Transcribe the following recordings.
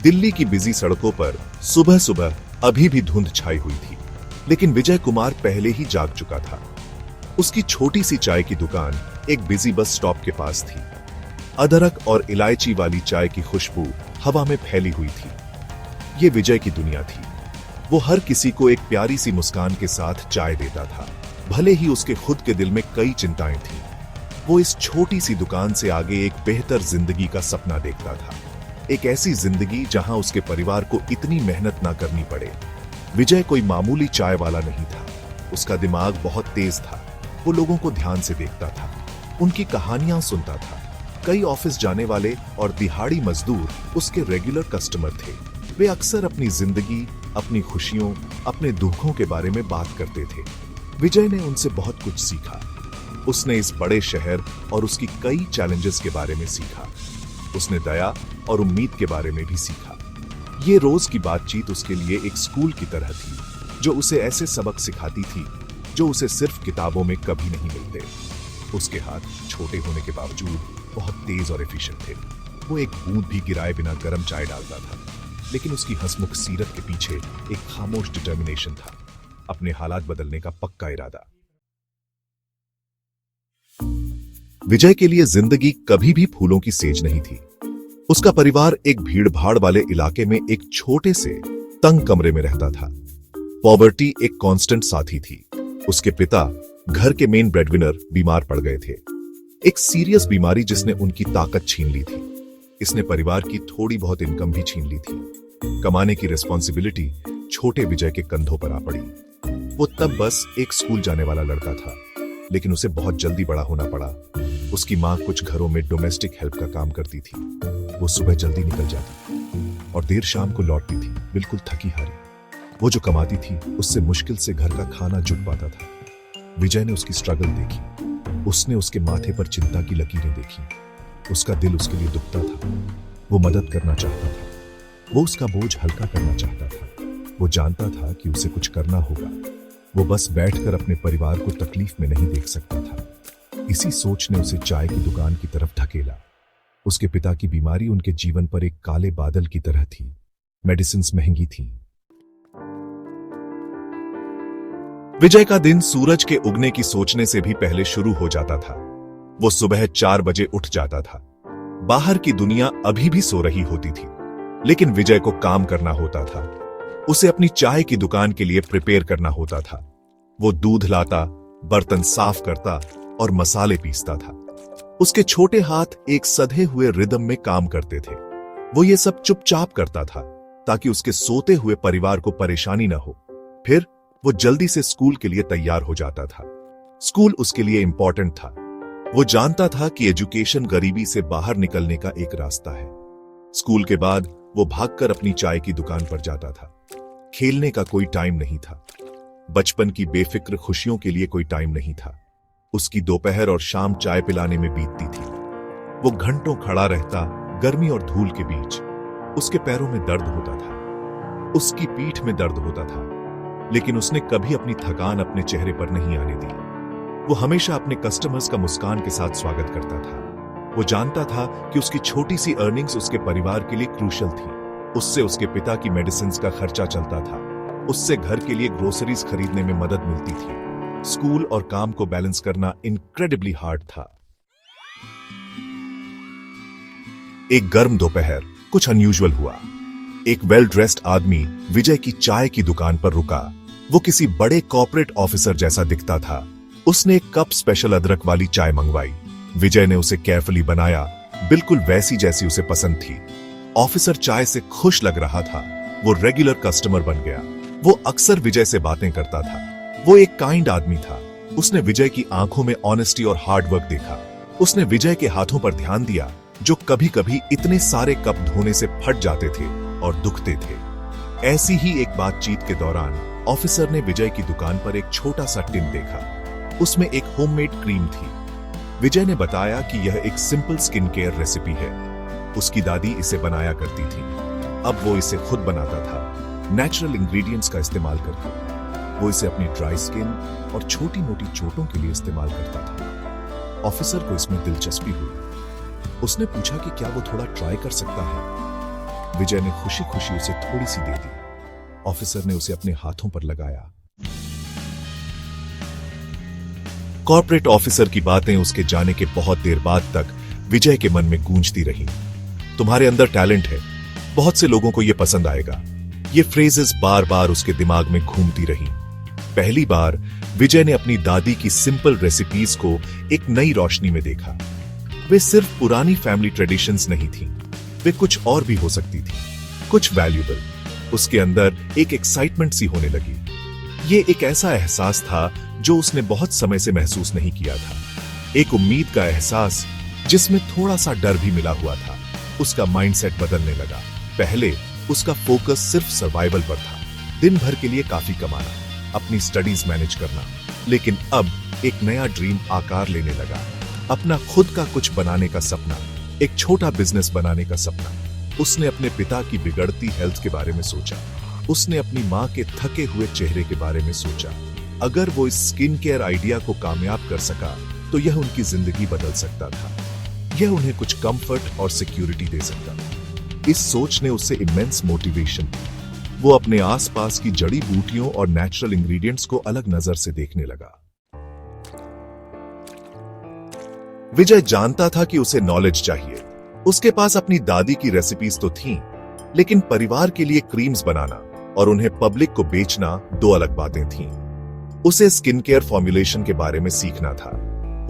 दिल्ली की बिजी सड़कों पर सुबह सुबह अभी भी धुंध छाई हुई थी, लेकिन विजय कुमार पहले ही जाग चुका था। उसकी छोटी सी चाय की दुकान एक बिजी बस स्टॉप के पास थी। अदरक और इलायची वाली चाय की खुशबू हवा में फैली हुई थी। ये विजय की दुनिया थी। वो हर किसी को एक प्यारी सी मुस्कान के साथ चाय देता था, भले ही उसके खुद के दिल में कई चिंताएं थीं। वो इस छोटी सी दुकान से आगे एक बेहतर जिंदगी का सपना देखता था, एक ऐसी जिंदगी जहां उसके परिवार को इतनी मेहनत ना करनी पड़े। विजय कोई मामूली चाय वाला नहीं था, उसका दिमाग बहुत तेज था। वो लोगों को ध्यान से देखता था, उनकी कहानियां सुनता था। कई ऑफिस जाने वाले और दिहाड़ी मजदूर उसके रेगुलर कस्टमर थे। वे अक्सर अपनी जिंदगी, अपनी खुशियों, अपने दुखों के बारे में बात करते थे। विजय ने उनसे बहुत कुछ सीखा। उसने इस बड़े शहर और उसकी कई चैलेंजेस के बारे में सीखा। उसने दया और उम्मीद के बारे में भी सीखा। ये रोज की बातचीत उसके लिए एक स्कूल की तरह थी, जो उसे ऐसे सबक सिखाती थी जो उसे सिर्फ किताबों में कभी नहीं मिलते। उसके हाथ छोटे होने के बावजूद बहुत तेज और एफिशिएंट थे। वो एक बूंद भी गिराए बिना गर्म चाय डालता था, लेकिन उसकी हंसमुख सीरत के पीछे एक खामोश डिटर्मिनेशन था, अपने हालात बदलने का पक्का इरादा। विजय के लिए जिंदगी कभी भी फूलों की सेज नहीं थी। उसका परिवार एक भीड़-भाड़ वाले इलाके में एक छोटे से तंग कमरे में रहता था। पॉवर्टी एक कांस्टेंट साथी थी। उसके पिता, घर के मेन ब्रेडविनर, बीमार पड़ गए थे। एक सीरियस बीमारी जिसने उनकी ताकत छीन ली थी। इसने परिवार की थोड़ी बहुत इनकम भी छीन ली थी। कमाने की रिस्पॉन्सिबिलिटी छोटे विजय के कंधों पर आ पड़ी। वो तब बस एक स्कूल जाने वाला लड़का था, लेकिन उसे बहुत जल्दी बड़ा होना पड़ा। उसकी माँ कुछ घरों में डोमेस्टिक हेल्प का काम करती थी। वो सुबह जल्दी निकल जाती और देर शाम को लौटती थी, बिल्कुल थकी हारी। वो जो कमाती थी उससे मुश्किल से घर का खाना जुट पाता था। विजय ने उसकी स्ट्रगल देखी। उसने उसके माथे पर चिंता की लकीरें देखी। उसका दिल उसके लिए दुखता था। वो मदद करना चाहता था। वो उसका बोझ हल्का करना चाहता था। वो जानता था कि उसे कुछ करना होगा। वो बस बैठकर अपने परिवार को तकलीफ में नहीं देख सकता था। इसी सोच ने उसे चाय की दुकान की तरफ धकेला। उसके पिता की बीमारी उनके जीवन पर एक काले बादल की तरह थी। मेडिसिन्स महंगी थीं। विजय का दिन सूरज के उगने की सोचने से भी पहले शुरू हो जाता था। वो सुबह 4 बजे उठ जाता था। बाहर की दुनिया अभी भी सो रही होती थी, लेकिन विजय को काम करना होता था। उसे अपनी चाय की दुकान के लिए प्रिपेयर करना होता था। वो दूध लाता, बर्तन साफ करता और मसाले पीसता था। उसके छोटे हाथ एक सधे हुए रिदम में काम करते थे। वो ये सब चुपचाप करता था ताकि उसके सोते हुए परिवार को परेशानी न हो। फिर वो जल्दी से स्कूल के लिए तैयार हो जाता था। स्कूल उसके लिए इंपॉर्टेंट था। वो जानता था कि एजुकेशन गरीबी से बाहर निकलने का एक रास्ता है। स्कूल के बाद वो भागकर अपनी चाय की दुकान पर जाता था। खेलने का कोई टाइम नहीं था। बचपन की बेफिक्र खुशियों के लिए कोई टाइम नहीं था। उसकी दोपहर और शाम चाय पिलाने में बीतती थी। वो घंटों खड़ा रहता, गर्मी और धूल के बीच। उसके पैरों में दर्द होता था, उसकी पीठ में दर्द होता था, लेकिन उसने कभी अपनी थकान अपने चेहरे पर नहीं आने दी। वो हमेशा अपने कस्टमर्स का मुस्कान के साथ स्वागत करता था। वो जानता था कि उसकी छोटी सी अर्निंग्स उसके परिवार के लिए क्रूशल थी। उससे उसके पिता की मेडिसिन्स का खर्चा चलता था। उससे घर के लिए ग्रोसरीज खरीदने में मदद मिलती थी। स्कूल और काम को बैलेंस करना इनक्रेडिबली हार्ड था। एक गर्म दोपहर कुछ अनयूजुअल हुआ। एक वेल ड्रेस्ड आदमी विजय की चाय की दुकान पर रुका। वो किसी बड़े कॉर्पोरेट ऑफिसर जैसा दिखता था। उसने एक कप स्पेशल अदरक वाली चाय मंगवाई। विजय ने उसे केयरफुली बनाया, बिल्कुल वैसी जैसी उसे पसंद थी। ऑफिसर चाय से खुश लग रहा था। वो रेगुलर कस्टमर बन गया। वो अक्सर विजय से बातें करता था। वो एक काइंड आदमी था। उसने विजय की आंखों में ऑनेस्टी और हार्ड वर्क देखा। उसने विजय के हाथों पर ध्यान दिया, जो कभी-कभी इतने सारे कप धोने से फट जाते थे और दुखते थे। ऐसी ही एक बातचीत के दौरान ऑफिसर ने विजय की दुकान पर एक छोटा सा टिन देखा। उसमें एक होममेड क्रीम थी। विजय ने बताया कि यह एक सिंपल स्किन केयर रेसिपी है। उसकी दादी इसे बनाया करती थी। अब वो इसे खुद बनाता था, नेचुरल इंग्रेडिएंट्स का इस्तेमाल करके। वो इसे अपनी ड्राई स्किन और छोटी मोटी चोटों के लिए इस्तेमाल करता था। ऑफिसर को इसमें दिलचस्पी हुई। उसने पूछा कि क्या वो थोड़ा ट्राई कर सकता है। विजय ने खुशी खुशी उसे थोड़ी सी दे दी। ऑफिसर ने उसे अपने हाथों पर लगाया। कॉर्पोरेट ऑफिसर की बातें उसके जाने के बहुत देर बाद तक विजय के मन में गूंजती रही। तुम्हारे अंदर टैलेंट है, बहुत से लोगों को यह पसंद आएगा। ये फ्रेजेस बार बार उसके दिमाग में घूमती रही। पहली बार विजय ने अपनी दादी की सिंपल रेसिपीज को एक नई रोशनी में देखा। वे सिर्फ पुरानी फैमिली ट्रेडिशंस नहीं थी, वे कुछ और भी हो सकती थी, कुछ वैल्यूएबल। उसके अंदर एक एक्साइटमेंट सी होने लगी। ये एक ऐसा एहसास था जो उसने बहुत समय से महसूस नहीं किया था। एक उम्मीद का एहसास जिसमें थोड़ा सा डर भी मिला हुआ था। उसका माइंडसेट बदलने लगा। पहले उसका फोकस सिर्फ सर्वाइवल पर था, दिन भर के लिए काफी कमाना, अपनी स्टडीज मैनेज करना। लेकिन अब एक नया ड्रीम आकार लेने लगा। अपना खुद का कुछ बनाने का सपना, एक छोटा बिजनेस बनाने का सपना। उसने अपने पिता की बिगड़ती हेल्थ के बारे में सोचा। उसने अपनी मां के थके हुए चेहरे के बारे में सोचा। अगर वो इस स्किन केयर आइडिया को कामयाब कर सका तो यह उनकी जिंदगी बदल सकता था। यह उन्हें कुछ कंफर्ट और सिक्योरिटी दे सकता था। इस सोच ने उससे इमेंस मोटिवेशन दी। वो अपने आसपास की जड़ी बूटियों और नेचुरल इंग्रेडिएंट्स को अलग नजर से देखने लगा। विजय जानता था कि उसे नॉलेज चाहिए। उसके पास अपनी दादी की रेसिपीज तो थीं, लेकिन परिवार के लिए क्रीम्स बनाना और उन्हें पब्लिक को बेचना दो अलग बातें थीं। उसे स्किन केयर फॉर्मुलेशन के बारे में सीखना था।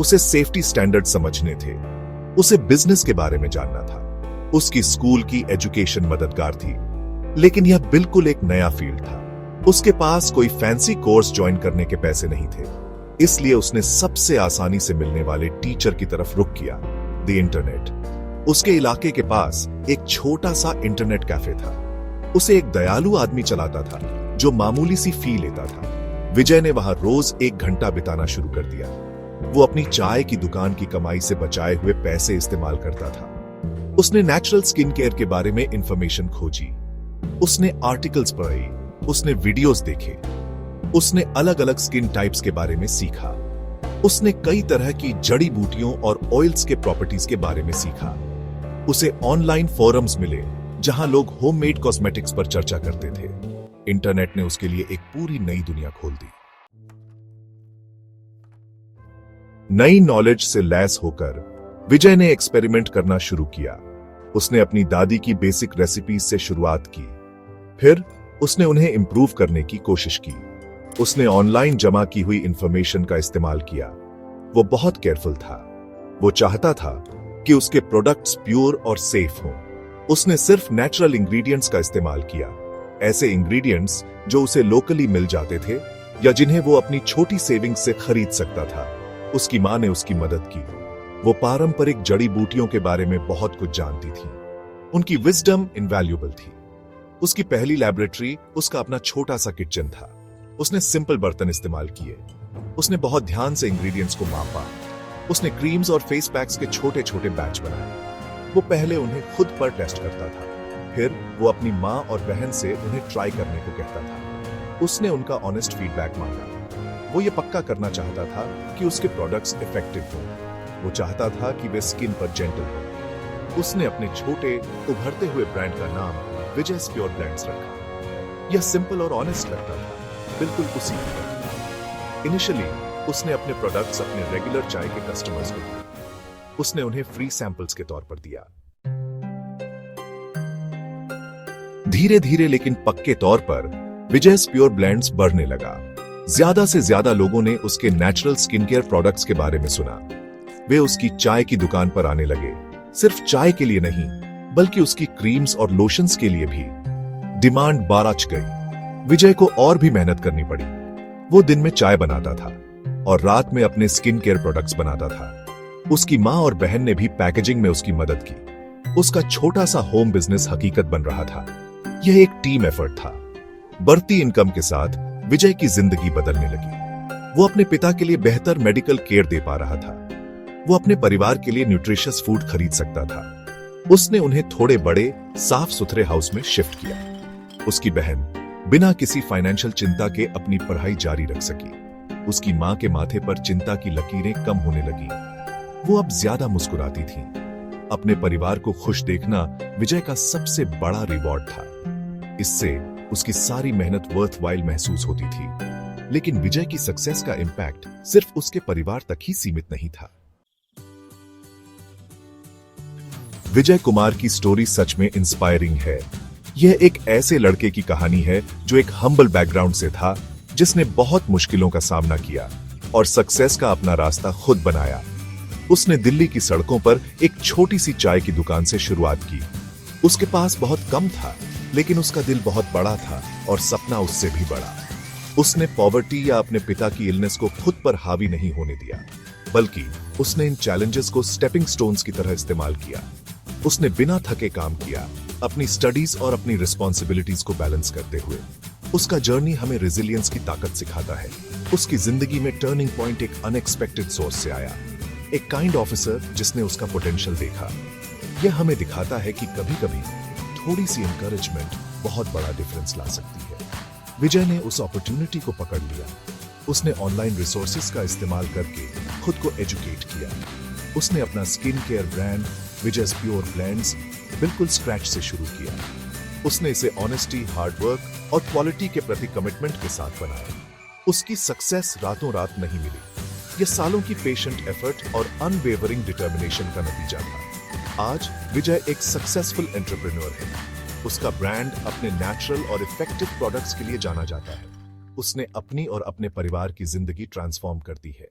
उसे सेफ्टी स्टैंडर्ड समझने थे। उसे बिजनेस के बारे में जानना था। उसकी स्कूल की एजुकेशन मददगार थी, लेकिन यह बिल्कुल एक नया फील्ड था। उसके पास कोई फैंसी कोर्स ज्वाइन करने के पैसे नहीं थे, इसलिए उसने सबसे आसानी से मिलने वाले टीचर की तरफ रुख किया, द इंटरनेट। उसके इलाके के पास एक छोटा सा इंटरनेट कैफे था। उसे एक दयालु आदमी चलाता था जो मामूली सी फी लेता था। विजय ने वहां रोज 1 घंटा बिताना शुरू कर दिया। वो अपनी चाय की दुकान की कमाई से बचाए हुए पैसे इस्तेमाल करता था। उसने नेचुरल स्किन केयर के बारे में इंफॉर्मेशन खोजी। उसने आर्टिकल्स पढ़े। उसने वीडियोस देखे। उसने अलग अलग स्किन टाइप्स के बारे में सीखा। उसने कई तरह की जड़ी बूटियों और ऑयल्स के प्रॉपर्टीज के बारे में सीखा। उसे ऑनलाइन फोरम्स मिले जहां लोग होममेड कॉस्मेटिक्स पर चर्चा करते थे। इंटरनेट ने उसके लिए एक पूरी नई दुनिया खोल दी। नई नॉलेज से लैस होकर विजय ने एक्सपेरिमेंट करना शुरू किया। उसने अपनी दादी की बेसिक रेसिपीज से शुरुआत की। फिर उसने उन्हें इंप्रूव करने की कोशिश की। उसने ऑनलाइन जमा की हुई इंफॉर्मेशन का इस्तेमाल किया। वो बहुत केयरफुल था। वो चाहता था कि उसके प्रोडक्ट्स प्योर और सेफ हों। उसने सिर्फ नेचुरल इंग्रेडिएंट्स का इस्तेमाल किया, ऐसे इंग्रेडिएंट्स जो उसे लोकली मिल जाते थे या जिन्हें वो अपनी छोटी सेविंग्स से खरीद सकता था। उसकी मां ने उसकी मदद की। वो पारंपरिक जड़ी बूटियों के बारे में बहुत कुछ जानती थी। उनकी विजडम इनवैल्यूएबल थी। उसकी पहली लैबोरेटरी उसका अपना छोटा सा किचन था। उसने सिंपल बर्तन इस्तेमाल किए। उसने बहुत ध्यान से इंग्रेडिएंट्स को मापा। उसने क्रीम्स और फेस पैक्स के छोटे छोटे बैच बनाए। वो पहले उन्हें खुद पर टेस्ट करता था, फिर वो अपनी मां और बहन से उन्हें ट्राई करने को कहता था। उसने उनका ऑनेस्ट फीडबैक मांगा। वो ये पक्का करना चाहता था कि उसके प्रोडक्ट्स इफेक्टिव हों। वो चाहता था कि वे स्किन पर जेंटल हों। उसने अपने छोटे उभरते हुए ब्रांड का नाम विजय प्योर ब्लेंड्स रखा। यह सिंपल और ऑनेस्ट लगता था, बिल्कुल उसी की तरह। इनिशियली उसने अपने प्रोडक्ट्स अपने रेगुलर चाय के कस्टमर्स को दिए। उसने उन्हें फ्री सैंपल्स के तौर पर दिया। धीरे धीरे लेकिन पक्के तौर पर विजय प्योर ब्लेंड्स बढ़ने लगा। ज्यादा से ज्यादा लोगों ने उसके नेचुरल स्किन केयर प्रोडक्ट्स के बारे में सुना। वे उसकी चाय की दुकान पर आने लगे, सिर्फ चाय के लिए नहीं बल्कि उसकी क्रीम्स और लोशंस के लिए भी। डिमांड बढ़ गई। विजय को और भी मेहनत करनी पड़ी। वो दिन में चाय बनाता था और रात में अपने स्किन केयर प्रोडक्ट्स बनाता था। उसकी मां और बहन ने भी पैकेजिंग में उसकी मदद की। उसका छोटा सा होम बिजनेस हकीकत बन रहा था। यह एक टीम एफर्ट था। बढ़ती इनकम के साथ विजय की जिंदगी बदलने लगी। वो अपने पिता के लिए बेहतर मेडिकल केयर दे पा रहा था। वो अपने परिवार के लिए न्यूट्रिशियस फूड खरीद सकता था। उसने उन्हें थोड़े बड़े साफ सुथरे हाउस में शिफ्ट किया। उसकी बहन बिना किसी फाइनेंशियल चिंता के अपनी पढ़ाई जारी रख सकी। उसकी मां के माथे पर चिंता की लकीरें कम होने लगी। वो अब ज्यादा मुस्कुराती थी। अपने परिवार को खुश देखना विजय का सबसे बड़ा रिवॉर्ड था। इससे उसकी सारी मेहनत वर्थवाइल महसूस होती थी। लेकिन विजय की सक्सेस का इंपैक्ट सिर्फ उसके परिवार तक ही सीमित नहीं था। विजय कुमार की स्टोरी सच में इंस्पायरिंग है। यह एक ऐसे लड़के की कहानी है जो एक हम्बल बैकग्राउंड से था, जिसने बहुत मुश्किलों का सामना किया और सक्सेस का अपना रास्ता खुद बनाया। उसने दिल्ली की सड़कों पर एक छोटी सी चाय की दुकान से शुरुआत की। उसके पास बहुत कम था, लेकिन उसका दिल बहुत बड़ा था और सपना उससे भी बड़ा। उसने पॉवर्टी या अपने पिता की इलनेस को खुद पर हावी नहीं होने दिया, बल्कि उसने इन चैलेंजेस को स्टेपिंग स्टोन्स की तरह इस्तेमाल किया। उसने बिना थके काम किया, अपनी स्टडीज और अपनी रिस्पॉन्सिबिलिटीज को बैलेंस करते हुए। उसका जर्नी हमें रेजिलियंस की ताकत सिखाता है। उसकी जिंदगी में टर्निंग पॉइंट एक अनएक्सपेक्टेड सोर्स से आया, एक काइंड ऑफिसर जिसने उसका पोटेंशियल देखा। यह हमें दिखाता है कि कभी-कभी थोड़ी सी एनकरेजमेंट बहुत बड़ा डिफरेंस ला सकती है। विजय ने उस अपॉर्चुनिटी को पकड़ लिया। उसने ऑनलाइन रिसोर्सेज का इस्तेमाल करके खुद को एजुकेट किया। उसने अपना skin care brand Vijay's pure blends बिल्कुल स्क्रैच से शुरू किया। उसने इसे ऑनेस्टी, हार्डवर्क और क्वालिटी के प्रति कमिटमेंट के साथ बनाया। उसकी सक्सेस रातों रात नहीं मिली। यह सालों की पेशेंट एफर्ट और अनवेवरिंग डिटर्मिनेशन का नतीजा था। आज विजय एक सक्सेसफुल एंटरप्रेन्योर है। उसका ब्रांड अपने नेचुरल और इफेक्टिव प्रोडक्ट्स के लिए जाना जाता है। उसने अपनी और अपने परिवार की जिंदगी ट्रांसफॉर्म कर दी है।